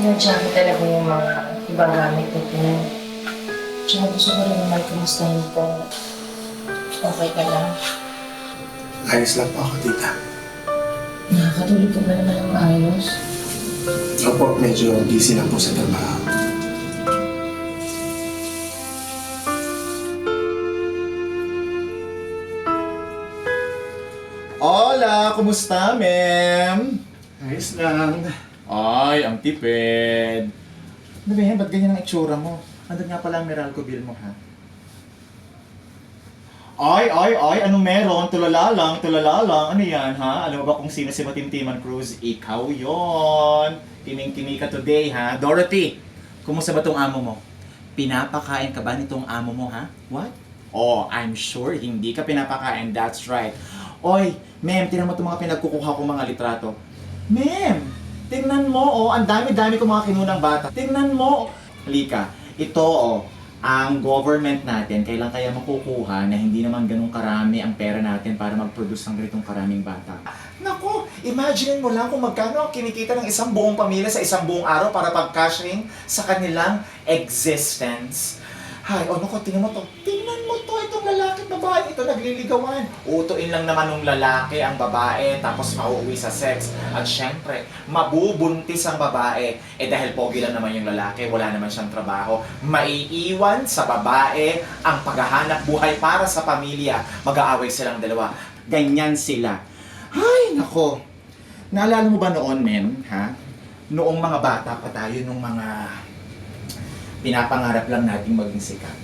Sinadya ko talaga yung mga ibang gamit nito. Tsaka gusto ko rin naman kumustahin ko. Okay ka lang? Ayos lang po ako, tita. Nakakatulog ka ba naman ng maayos? Opo, medyo busy lang po sa trabaho. Hola! Kumusta, ma'am? Ayos lang. Ay, ang tipid. Ano ba yan? Ba't ganyan ang itsura mo? Andun nga pala ang Meralco bill mo, ha? Ay, anong meron? Tulala lang. Ano yan, ha? Alam mo ba kung sino si Matimtiman Cruz? Ikaw yon. Timing-timi ka today, ha? Dorothy, kumusta ba tong amo mo? Pinapakain ka ba nitong amo mo, ha? What? Oh, I'm sure hindi ka pinapakain. That's right. Oy, ma'am, tingnan mo itong mga pinagkukuha kong mga litrato. Ma'am, tingnan mo, oh, ang dami-dami kong mga kinunang bata. Tingnan mo. Halika, ito, oh, ang government natin, kailan kaya makukuha na hindi naman ganun karami ang pera natin para mag-produce ng ganitong karaming bata. Naku, imagine mo lang kung magkano ang kinikita ng isang buong pamilya sa isang buong araw para pag-cashing sa kanilang existence. Hay, oh naku, tingnan mo to. Tingnan mo to, itong lalaki at babae, ito nagliligawan. Utuin lang naman ng lalaki ang babae, tapos mauuwi sa sex. At syempre, mabubuntis ang babae. Eh dahil pogi lang naman yung lalaki, wala naman siyang trabaho. Maiiwan sa babae ang paghahanap buhay para sa pamilya. Mag-aaway silang dalawa. Ganyan sila. Ay, nako. Naalala mo ba noon, men, ha? Noong mga bata pa tayo, nung mga pinapangarap lang nating maging sikat.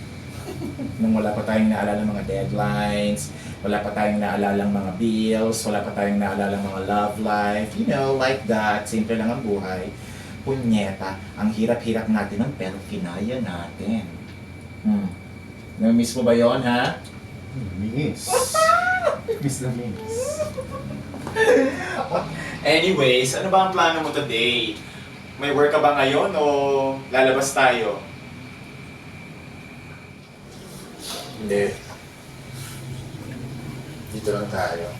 Nung wala pa tayong naalala mga deadlines, wala pa tayong naalala mga bills, wala pa tayong naalala mga love life, you know, like that. Simple lang ang buhay. Punyeta, ang hirap-hirap natin nun, pero kinaya natin. Namiss mo ba yon, ha? Miss. Miss na miss. Anyways, ano ba ang plano mo today? May work ka ba ngayon o lalabas tayo? Hindi. Dito lang tayo.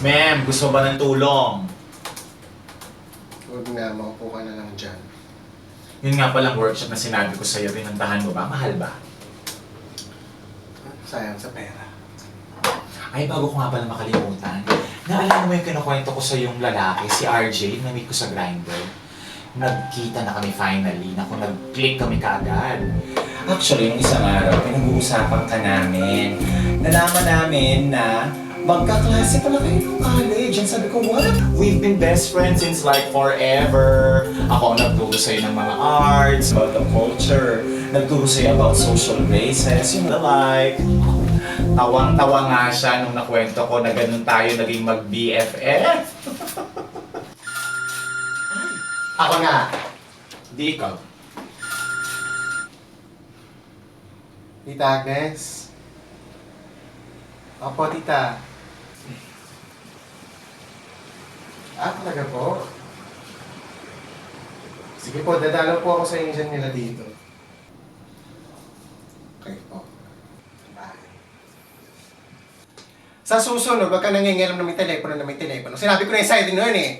Ma'am, gusto ba ng tulong? Huwag na, maupo ka na lang dyan. Yun nga palang workshop na sinabi ko sa'yo, pinuntahan mo ba? Mahal ba? Sayang sa pera. Ay, bago ko nga pala makalimutan, naalala mo yung kinukwento ko sa yung lalaki, si RJ, na-meet ko sa Grindr. Nagkita na kami finally, naku, nag-click kami kaagad. Actually, nung isang araw, pinag-uusapan ka namin. Nalaman namin na magkaklase pala kayo ng college. And sabi ko, what? We've been best friends since like forever. Ako ang nagturo sa'yo ng mga arts, about the culture. Nagturo sa'yo about social graces, yung like. Tawang-tawa nga siya nung nakwento ko na ganun tayo naging mag-BFF. Ako na! Di ikaw. Tita Agnes? Opo, tita. Talaga po? Sige po, dadalaw po ako sa inyo nila dito. Okay po. Bye. Sa susunod, wag ka nangingilam na may telepono. Sinabi ko na yung side noon eh.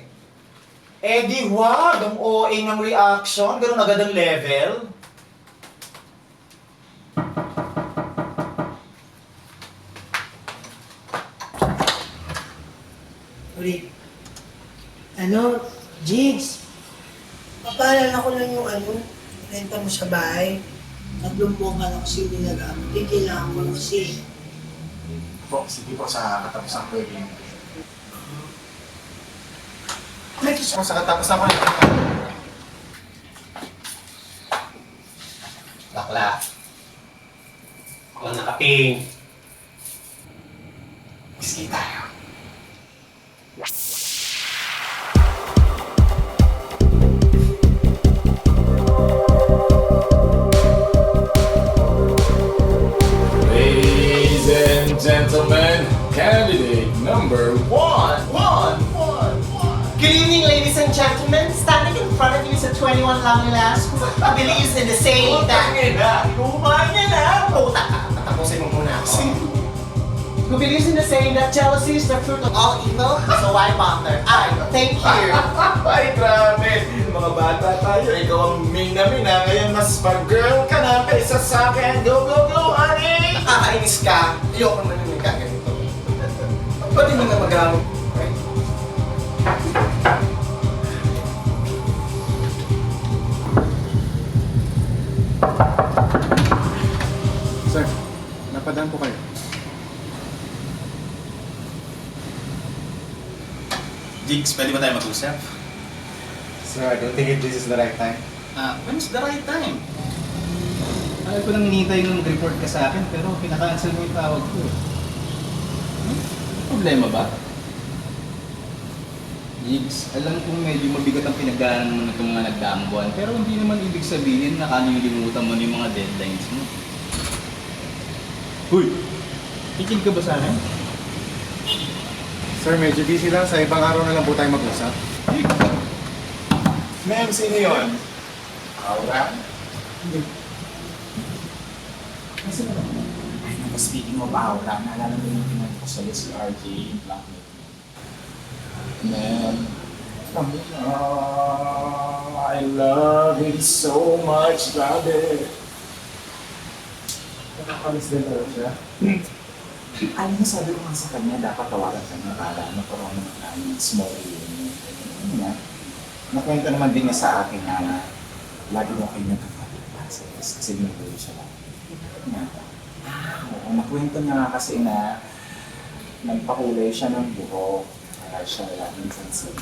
Eh di wag! Ang OA ng reaction, ganun agad ang level. Ulit. Jigs, papaalala ko lang yung renta mo sa bahay. 3 buwan ka na kasi nilagamit. Kailangan mo na kasi. Po, sige po sa katapusan ko yun. Sa katapusan ko yun. Bakla. Walang nakaping. Sige tayo. Ladies and gentlemen, candidate number one. Good evening, ladies and gentlemen. Standing in front of you is a 21 Langelas who believes in the saying that... Kumain niya na! Puta! Tapusin mo muna ako. who believes in the saying that jealousy is the fruit of all evil, so why bother? Thank you. Ay, grabe! Mga bata tayo, ikaw ang main na mina. Ngayon, mas pag-girl ka na kaysa sa akin. Go, go, go, honey! Nakakainis ka. Ayoko naman yung nagkaganito. Pwede mo na magamit. Okay? Sir, napadaan po kayo. Jigs, pwede ba tayo mag-usap? Sir, I don't think this is the right time. When's the right time? Ayaw ko nang hinihintay nung report ka sa akin, pero pinaka-cancel mo yung tawag ko. Problema ba? Jigs, alam kong medyo mabigat ang pinagdaanan mo ng mga nagdaang buwan, pero hindi naman ibig sabihin na kalilimutan mo yung mga deadlines mo. Uy! Kikinig ka ba sa akin? Sir, medyo busy lang. Sa ibang araw na lang po tayo mag-usap. Ma'am, sino yun? Aura? Ay, naku, speaking of Aura, naalala mo yung pinag ko sa'yo si RJ, yung blackmate mo. Man, I love him so much, grabe. Nakakalis din talaga siya. Alam mo, sabi ko nga sa kanya, dapat tawagan ka niya para nagkaroon ng small reunion. Ano nga? Nakwento naman din niya sa akin na lagi mo kayo nagkakapit kasi binubulo siya lang. Oo, nakwento niya nga kasi na nagpakulay siya ng buhok kaya siya minsan sin.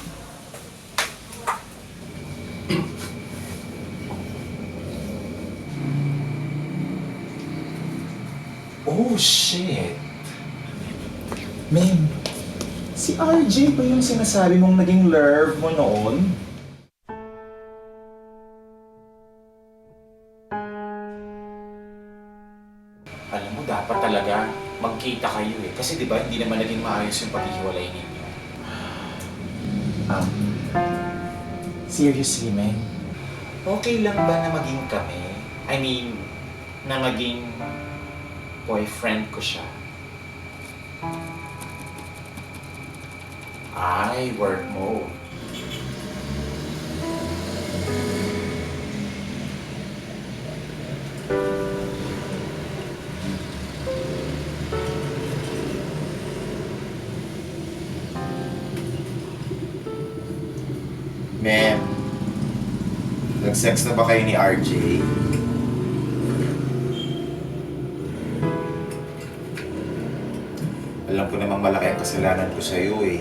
Oh shit! Ma'am, si RJ ba yung sinasabi mong naging love mo noon? Alam mo, dapat talaga magkita kayo eh. Kasi di ba hindi naman naging maayos yung paghihiwalay ninyo. Seriously, man? Okay lang ba na maging kami? I mean, na maging boyfriend ko siya? Ay, work mode. Ma'am, nag-sex na ba kayo ni RJ? Alam ko namang malaki ang kasalanan ko sa'yo eh.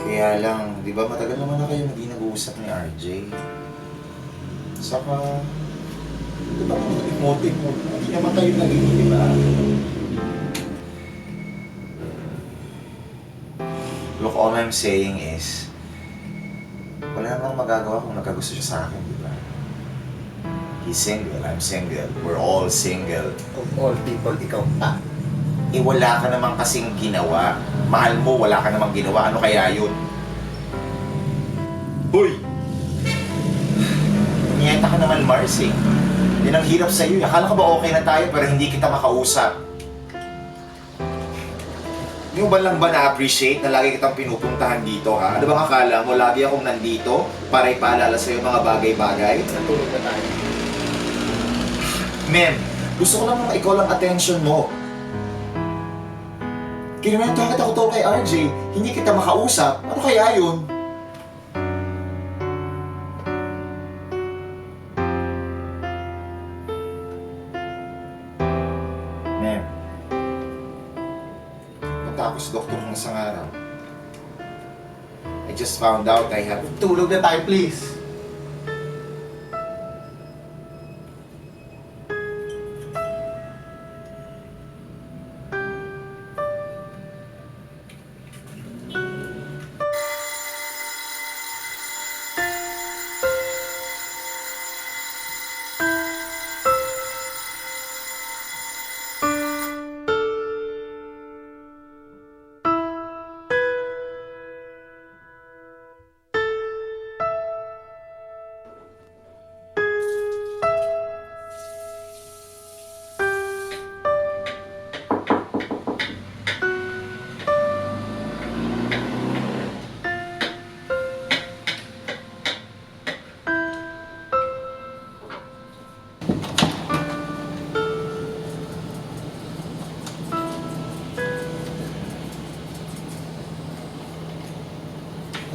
Kaya lang, di ba matagal naman na kayo hindi nag-uusap ni RJ? Saka, di ba motive mo? Hindi naman kayo naging, di ba? Look, all I'm saying is, wala namang magagawa kung nagkagusto siya sa akin, di ba? He's single, I'm single, we're all single. Of all people, ikaw pa. Eh wala ka namang kasing ginawa. Mahal mo, wala ka namang ginawa. Ano kaya yun? Hoy! Niyeta ka naman, Mars eh. Yan ang hirap sa'yo. Akala ka ba okay na tayo pero hindi kita makausap? Yung ba lang ba na-appreciate na lagi kitang pinupuntahan dito, ha? Ano bang akala mo? Lagi akong nandito para ipaalala sa'yo mga bagay-bagay? Natulog na tayo. Men, gusto ko lang ikaw lang attention mo. Kinamento kita ko to kay RJ, hindi kita makausap. Ano kaya yun? Men, matapos doktor ng isang araw, I just found out I have... Tulog na tayo, please.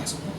Pasok po.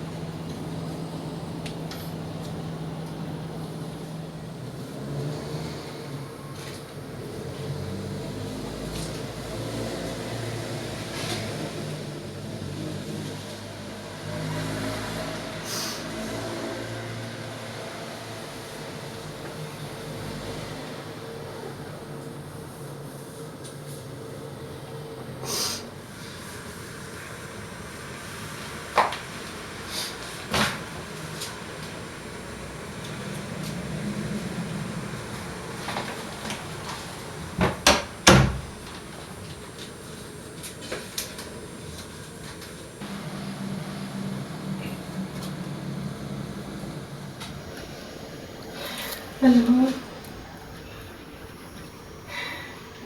Alam mo,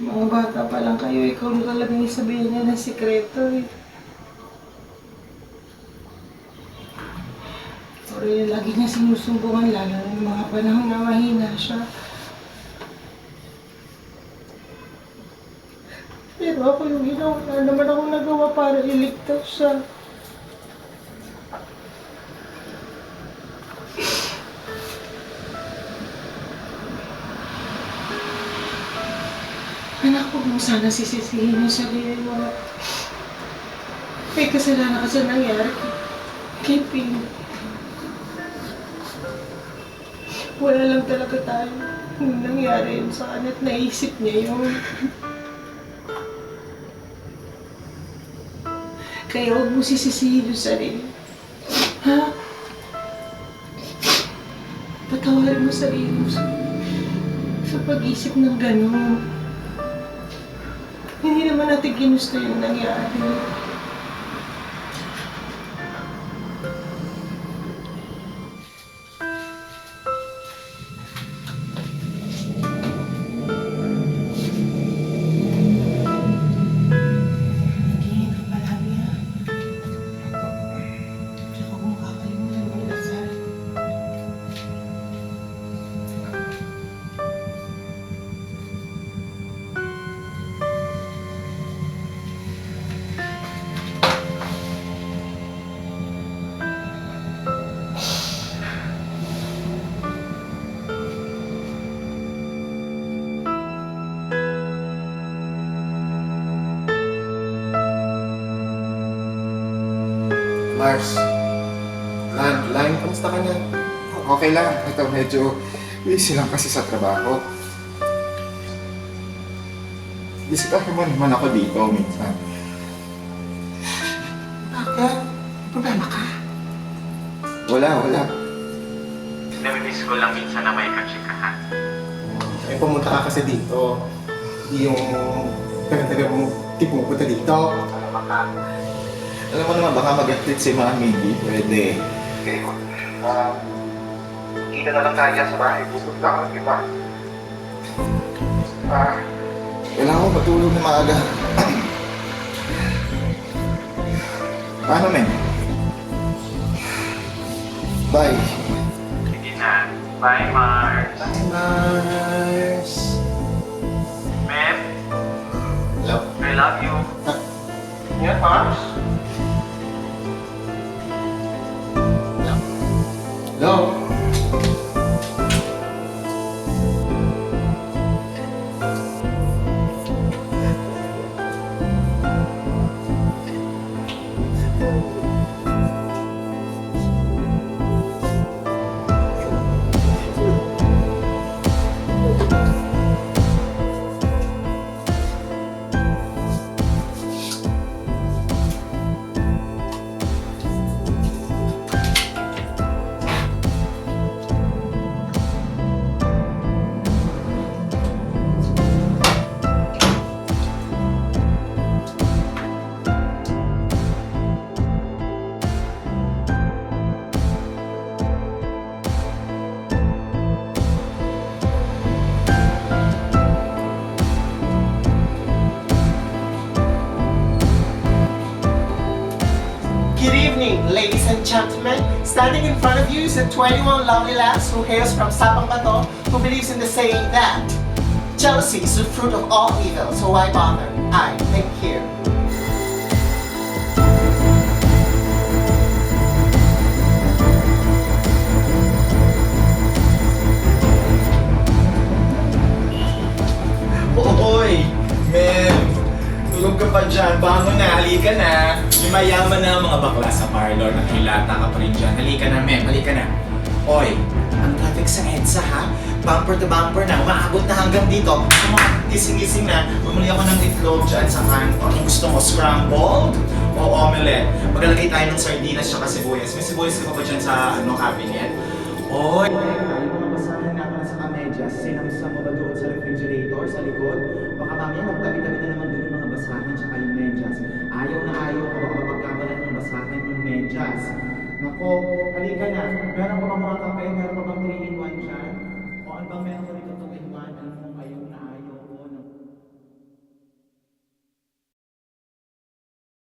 mga bata pa lang kayo, ikaw na talagang isabihin niya ng sikreto eh. Pero yung lagi niya sinusumbungan, lalo na yung mga panahon na mahina siya. Pero ako yung ginawa, wala naman akong nagawa para iligtas siya. Anak ko, kung sana sisisihin yung sarili mo. May kasalanan ka sa nangyari kay Ping. Wala lang talaga tayo kung nangyari yun sa kanya at naisip niya yun. Kaya huwag mo sisisihin yung sarili. Ha? Patawarin mo sarili mo sa pag-isip ng gano'n. Hindi naman natin ginusto yung nangyari. Nag-iingat ka palagi ha. Tsaka kung kakalimutan mo yung dasal. Mars. Lan, kamusta ka na? Okay lang. Ito, medyo busy lang kasi sa trabaho. Bisitahin mo naman ako dito minsan. Bakit? Problema ka? Wala. Namimiss ko lang minsan na may kachikahan. Eh, pumunta ka kasi dito. Hindi yung taga-taga mo pupunta dito. Alam mo naman, baka mag-atlit si Mami. Hindi pwede. Okay. Kita na lang tayo sa bahay. Pupunta ka ng iba. Kailangan ko matulog na maaga. Paano, men? Bye. Sige na. Bye, Mars. Bye, Mars. Mem, Hello? I love you. Yeah, Mars? Hello? Good evening, ladies and gentlemen. Standing in front of you is a 21 lovely lass who hails from Sabang Bato, who believes in the saying that jealousy is the fruit of all evil, so why bother? I thank you. mayaman na mga bakla sa parlor. Nakilata ka pa rin dyan. Halika na, ma'am. Halika na. Oy, ang traffic sa EDSA ha? Bumper to bumper na. Umaabot na hanggang dito. Kung mga gising-gising na, bumuli ako ng itlog dyan sa kan. Anong gusto mo? Scrambled? O omelette? Maglalagay tayo ng sardinas at sibuyas. May sibuyas ka pa ba dyan sa cabinet? Oy, yung mga basahan na ako sa kamedyas, sinamsam mo ba doon sa refrigerator, sa likod? Baka mamaya magtabi-tabi na naman doon yung mga basahan tsaka yung medyas. Ayaw na ayaw ko baka mapagkamalan yung basahan yung medyas. Nako, halika na. Meron pa ba mga kape? Meron pa bang 3-in-1 dyan? O ano bang meron ko dito 2-in-1? Alam mo, ayaw na ayaw.